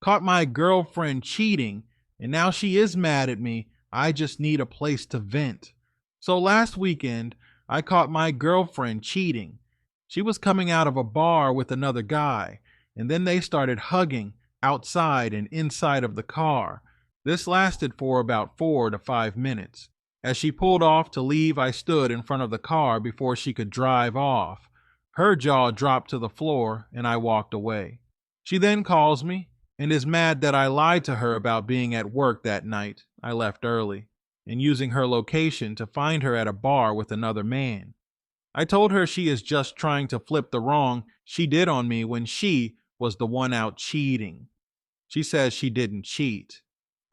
Caught my girlfriend cheating, and now she is mad at me. I just need a place to vent. So last weekend, I caught my girlfriend cheating. She was coming out of a bar with another guy, and then they started hugging outside and inside of the car. This lasted for about 4 to 5 minutes. As she pulled off to leave, I stood in front of the car before she could drive off. Her jaw dropped to the floor, and I walked away. She then calls me and is mad that I lied to her about being at work that night. I left early, and using her location to find her at a bar with another man. I told her she is just trying to flip the wrong she did on me when she was the one out cheating. She says she didn't cheat.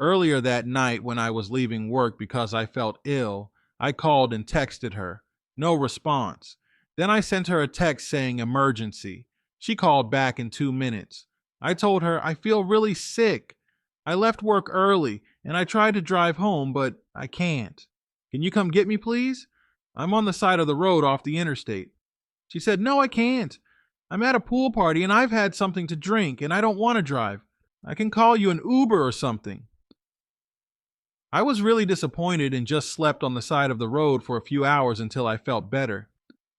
Earlier that night, when I was leaving work because I felt ill, I called and texted her. No response. Then I sent her a text saying emergency. She called back in 2 minutes. I told her I feel really sick. I left work early and I tried to drive home, but I can't. Can you come get me, please? I'm on the side of the road off the interstate. She said, no, I can't. I'm at a pool party and I've had something to drink and I don't want to drive. I can call you an Uber or something. I was really disappointed and just slept on the side of the road for a few hours until I felt better.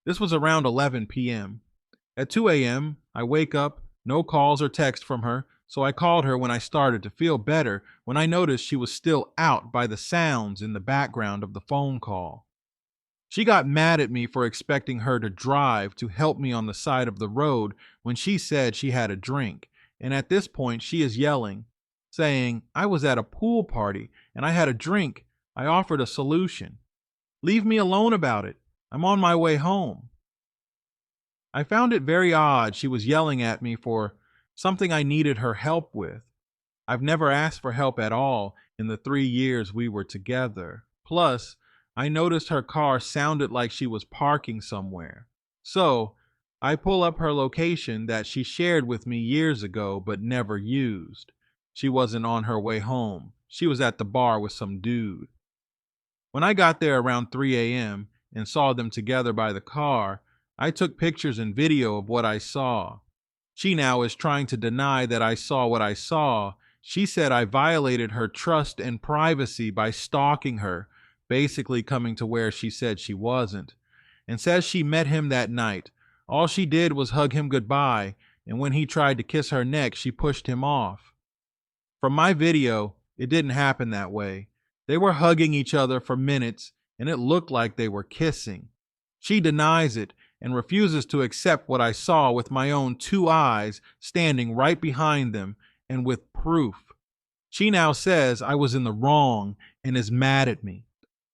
This was around 11 p.m. At 2 a.m., I wake up, no calls or text from her, so I called her when I started to feel better when I noticed she was still out by the sounds in the background of the phone call. She got mad at me for expecting her to drive to help me on the side of the road when she said she had a drink, and at this point she is yelling, saying, I was at a pool party and I had a drink. I offered a solution. Leave me alone about it. I'm on my way home. I found it very odd she was yelling at me for something I needed her help with. I've never asked for help at all in the 3 years we were together. Plus, I noticed her car sounded like she was parking somewhere. So, I pull up her location that she shared with me years ago but never used. She wasn't on her way home. She was at the bar with some dude. When I got there around 3 a.m. and saw them together by the car, I took pictures and video of what I saw. She now is trying to deny that I saw what I saw. She said I violated her trust and privacy by stalking her, basically coming to where she said she wasn't, and says she met him that night. All she did was hug him goodbye, and when he tried to kiss her neck, she pushed him off. From my video, it didn't happen that way. They were hugging each other for minutes, and it looked like they were kissing. She denies it and refuses to accept what I saw with my own 2 eyes standing right behind them and with proof. She now says I was in the wrong and is mad at me.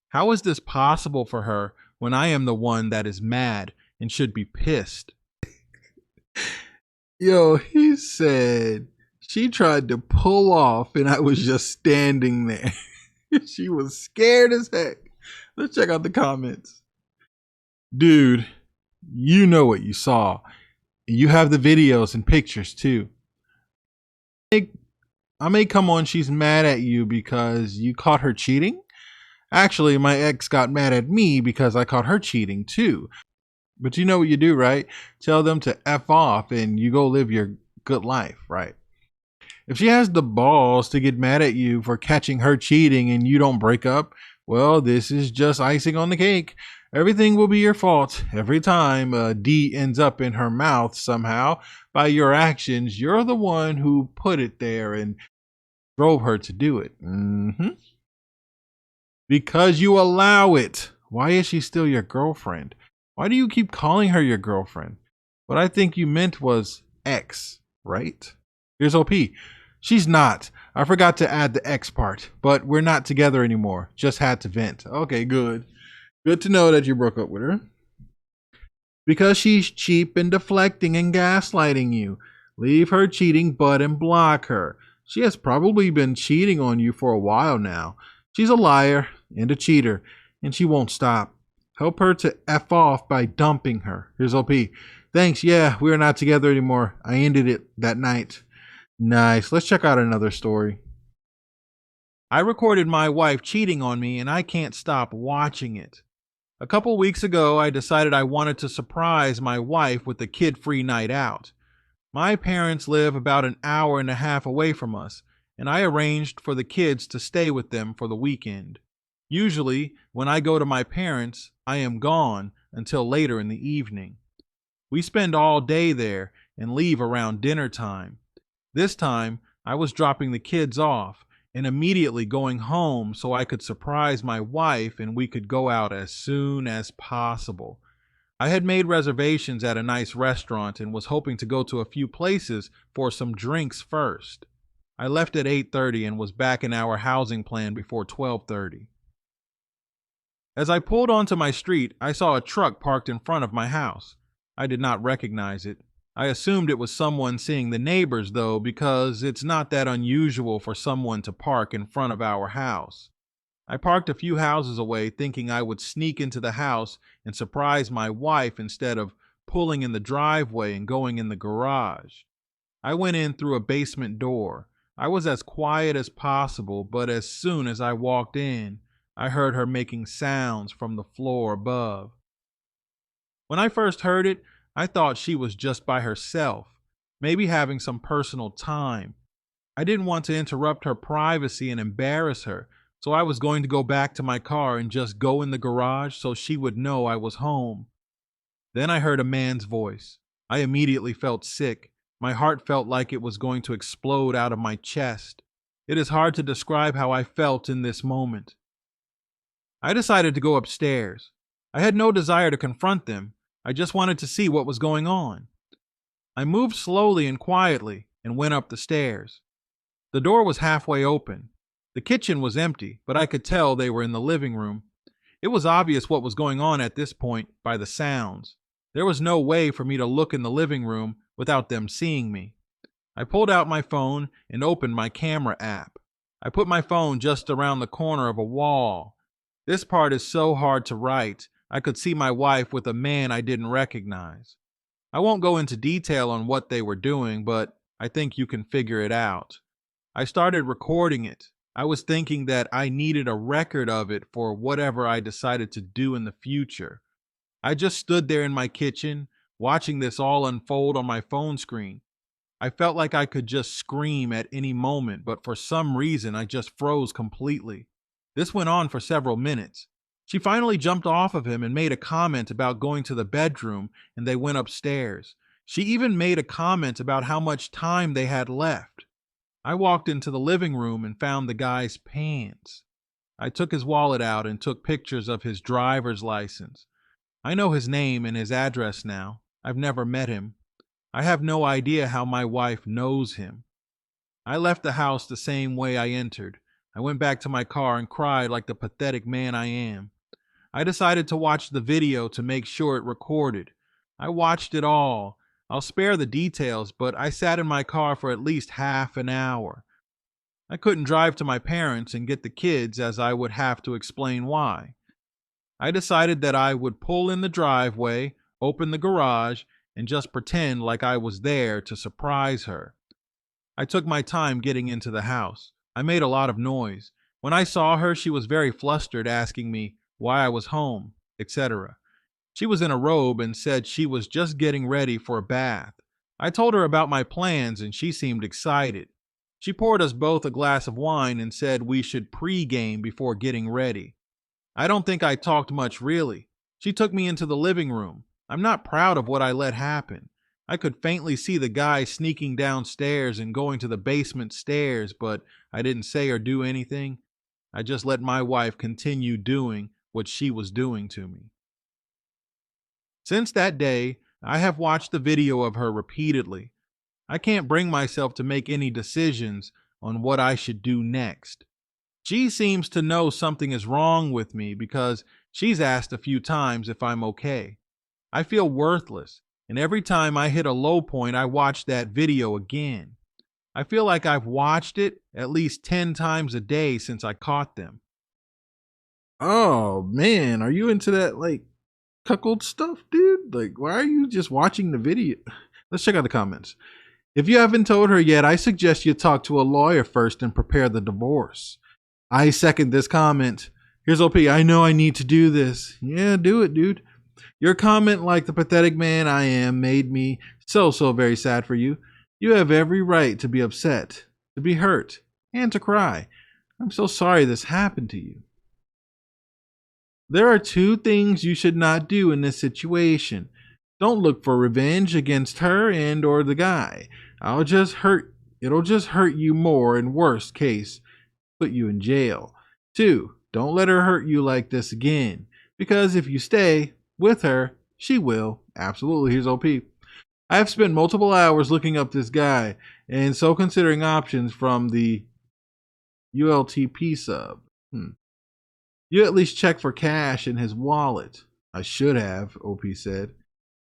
How is this possible for her when I am the one that is mad and should be pissed? Yo, he said she tried to pull off and I was just standing there. She was scared as heck. Let's check out the comments. Dude, you know what you saw. You have the videos and pictures too. I may come on she's mad at you because you caught her cheating. Actually, my ex got mad at me because I caught her cheating too. But you know what you do, right? Tell them to F off and you go live your good life, right? If she has the balls to get mad at you for catching her cheating and you don't break up, well, this is just icing on the cake. Everything will be your fault. Every time a D ends up in her mouth somehow by your actions, you're the one who put it there and drove her to do it. Because you allow it. Why is she still your girlfriend? Why do you keep calling her your girlfriend? What I think you meant was ex, right? Here's OP. She's not. I forgot to add the X part, but we're not together anymore. Just had to vent. Okay, good. Good to know that you broke up with her. Because she's cheap and deflecting and gaslighting you. Leave her cheating butt and block her. She has probably been cheating on you for a while now. She's a liar and a cheater, and she won't stop. Help her to F off by dumping her. Here's OP. Thanks, yeah, we're not together anymore. I ended it that night. Nice. Let's check out another story. I recorded my wife cheating on me and I can't stop watching it. A couple weeks ago, I decided I wanted to surprise my wife with a kid-free night out. My parents live about an hour and a half away from us, and I arranged for the kids to stay with them for the weekend. Usually, when I go to my parents', I am gone until later in the evening. We spend all day there and leave around dinner time. This time, I was dropping the kids off and immediately going home so I could surprise my wife and we could go out as soon as possible. I had made reservations at a nice restaurant and was hoping to go to a few places for some drinks first. I left at 8:30 and was back in our housing plan before 12:30. As I pulled onto my street, I saw a truck parked in front of my house. I did not recognize it. I assumed it was someone seeing the neighbors, though, because it's not that unusual for someone to park in front of our house. I parked a few houses away, thinking I would sneak into the house and surprise my wife instead of pulling in the driveway and going in the garage. I went in through a basement door. I was as quiet as possible, but as soon as I walked in, I heard her making sounds from the floor above. When I first heard it, I thought she was just by herself, maybe having some personal time. I didn't want to interrupt her privacy and embarrass her, so I was going to go back to my car and just go in the garage so she would know I was home. Then I heard a man's voice. I immediately felt sick. My heart felt like it was going to explode out of my chest. It is hard to describe how I felt in this moment. I decided to go upstairs. I had no desire to confront them. I just wanted to see what was going on. I moved slowly and quietly and went up the stairs. The door was halfway open. The kitchen was empty, but I could tell they were in the living room. It was obvious what was going on at this point by the sounds. There was no way for me to look in the living room without them seeing me. I pulled out my phone and opened my camera app. I put my phone just around the corner of a wall. This part is so hard to write. I could see my wife with a man I didn't recognize. I won't go into detail on what they were doing, but I think you can figure it out. I started recording it. I was thinking that I needed a record of it for whatever I decided to do in the future. I just stood there in my kitchen, watching this all unfold on my phone screen. I felt like I could just scream at any moment, but for some reason I just froze completely. This went on for several minutes. She finally jumped off of him and made a comment about going to the bedroom, and they went upstairs. She even made a comment about how much time they had left. I walked into the living room and found the guy's pants. I took his wallet out and took pictures of his driver's license. I know his name and his address now. I've never met him. I have no idea how my wife knows him. I left the house the same way I entered. I went back to my car and cried like the pathetic man I am. I decided to watch the video to make sure it recorded. I watched it all. I'll spare the details, but I sat in my car for at least half an hour. I couldn't drive to my parents and get the kids as I would have to explain why. I decided that I would pull in the driveway, open the garage, and just pretend like I was there to surprise her. I took my time getting into the house. I made a lot of noise. When I saw her, she was very flustered, asking me why I was home, etc. She was in a robe and said she was just getting ready for a bath. I told her about my plans and she seemed excited. She poured us both a glass of wine and said we should pre-game before getting ready. I don't think I talked much really. She took me into the living room. I'm not proud of what I let happen. I could faintly see the guy sneaking downstairs and going to the basement stairs, but I didn't say or do anything. I just let my wife continue doing what she was doing to me. Since that day, I have watched the video of her repeatedly. I can't bring myself to make any decisions on what I should do next. She seems to know something is wrong with me because she's asked a few times if I'm okay. I feel worthless, and every time I hit a low point, I watch that video again. I feel like I've watched it at least 10 times a day since I caught them. Oh man, are you into that cuckold stuff, dude? Why are you just watching the video? Let's check out the comments. If you haven't told her yet, I suggest you talk to a lawyer first and prepare the divorce. I second this comment. Here's OP. I know I need to do this. Yeah, do it, dude. Your comment, like the pathetic man I am, made me so very sad for you. You have every right to be upset, to be hurt, and to cry. I'm so sorry this happened to you. There are two things you should not do in this situation. Don't look for revenge against her and or the guy. It'll just hurt you more and worst case, put you in jail. 2. Don't let her hurt you like this again. Because if you stay with her, she will. Absolutely. Here's OP. I have spent multiple hours looking up this guy and so considering options from the ULTP sub. You at least check for cash in his wallet. I should have, OP said.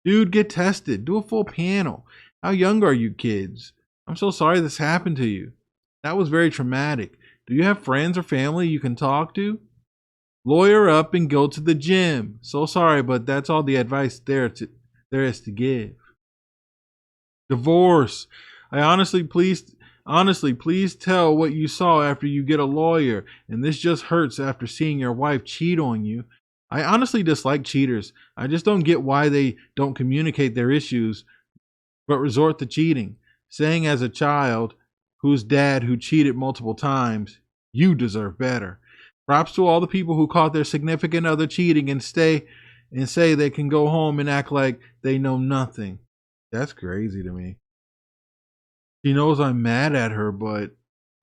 Dude, get tested. Do a full panel. How young are you kids? I'm so sorry this happened to you. That was very traumatic. Do you have friends or family you can talk to? Lawyer up and go to the gym. So sorry, but that's all the advice there is to give. Divorce. Honestly, please tell what you saw after you get a lawyer. And this just hurts after seeing your wife cheat on you. I honestly dislike cheaters. I just don't get why they don't communicate their issues, but resort to cheating, saying as a child whose dad who cheated multiple times, you deserve better. Props to all the people who caught their significant other cheating and say they can go home and act like they know nothing. That's crazy to me. She knows I'm mad at her, but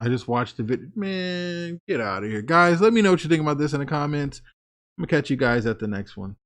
I just watched the video. Man, get out of here. Guys, let me know what you think about this in the comments. I'm going to catch you guys at the next one.